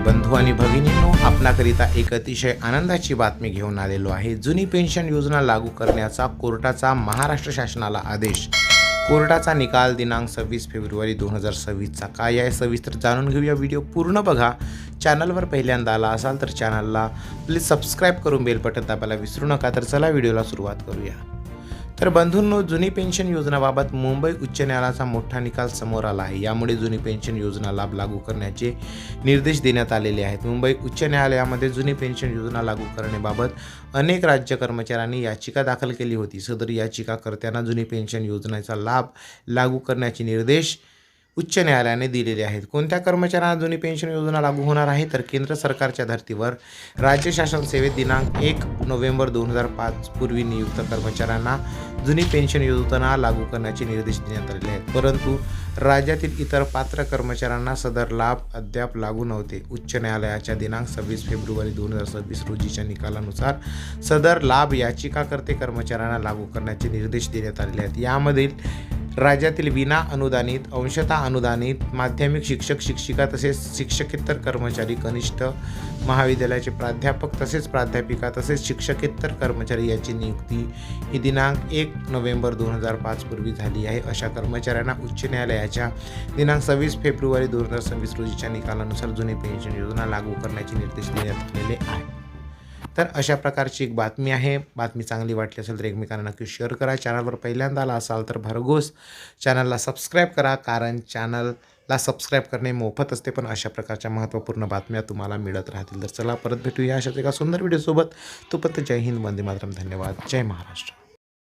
बंधू आणि भगिनींनो, आपणाकरिता एक अतिशय आनंदाची बातमी घेऊन आलेलो आहे। जुनी पेन्शन योजना लागू करण्याचा कोर्टाचा महाराष्ट्र शासनाला आदेश। कोर्टाचा निकाल दिनांक 26 फेब्रुवारी 2026चा काय आहे सविस्तर जाणून घेऊया। व्हिडिओ पूर्ण बघा। चॅनलवर पहिल्यांदा आला असाल तर चॅनलला प्लीज सबस्क्राइब करून बेल बटन दाबायला विसरू नका। तर चला व्हिडिओला सुरुवात करूया। तर बंधूंनो, जुनी पेन्शन योजनाबाबत मुंबई उच्च न्यायालयाचा मोठा निकाल समोर आला आहे। यामुळे जुनी पेन्शन योजना लाभ लागू करण्याचे निर्देश देण्यात आलेले आहेत। मुंबई उच्च न्यायालयामध्ये जुनी पेन्शन योजना लागू करण्याबाबत अनेक राज्य कर्मचाऱ्यांनी याचिका दाखल केली होती। सदर याचिकाकर्त्यांना जुनी पेन्शन योजनेचा लाभ लागू करण्याचे निर्देश उच्च न्यायालयाने दिलेले आहेत। कोणत्या कर्मचाऱ्यांना जुनी पेन्शन योजना लागू होणार आहे तर केंद्र सरकारच्या धर्तीवर राज्य शासन सेवेत दिनांक 1 नोव्हेंबर 2005 पूर्वी नियुक्त कर्मचाऱ्यांना जुनी पेन्शन योजना लागू करण्याचे निर्देश देण्यात आलेले आहेत। परंतु राज्यातील इतर पात्र कर्मचाऱ्यांना सदर लाभ अद्याप लागू नव्हते। उच्च न्यायालयाच्या दिनांक 26 फेब्रुवारी 2026 रोजीच्या निकालानुसार सदर लाभ याचिकाकर्ते कर्मचाऱ्यांना लागू करण्याचे निर्देश देण्यात आलेले आहेत। यामधील राज्यातील विना अनुदानित, अंशतः अनुदानित माध्यमिक शिक्षक शिक्षिका तसेच शिक्षकेतर कर्मचारी, कनिष्ठ महाविद्यालयाचे प्राध्यापक तसेच प्राध्यापिका तसेच शिक्षकेतर कर्मचारी यांची नियुक्ती ही दिनांक 1 नोव्हेंबर 2005 पूर्वी झाली आहे। अशा कर्मचाऱ्यांना उच्च न्यायालयाच्या दिनांक 26 फेब्रुवारी 2026 रोजीच्या निकालानुसार जुनी पेन्शन योजना लागू करण्याचे निर्देश देण्यात आलेले आहेत। तर अशा प्रकारची एक बातमी आहे। बातमी चांगली वाटली असेल तर एकमेकांना नक्की शेअर करा। चॅनलवर पहिल्यांदा आला असाल तर भरघोस चॅनलला सबस्क्राईब करा, कारण चॅनलला सबस्क्राईब करणे मोफत असते, पण अशा प्रकारच्या महत्त्वपूर्ण बातम्या तुम्हाला मिळत राहतील। तर चला परत भेटूया अशाच एका सुंदर व्हिडिओसोबत। तोपर्यंत जय हिंद, वंदे मातरम, धन्यवाद, जय महाराष्ट्र।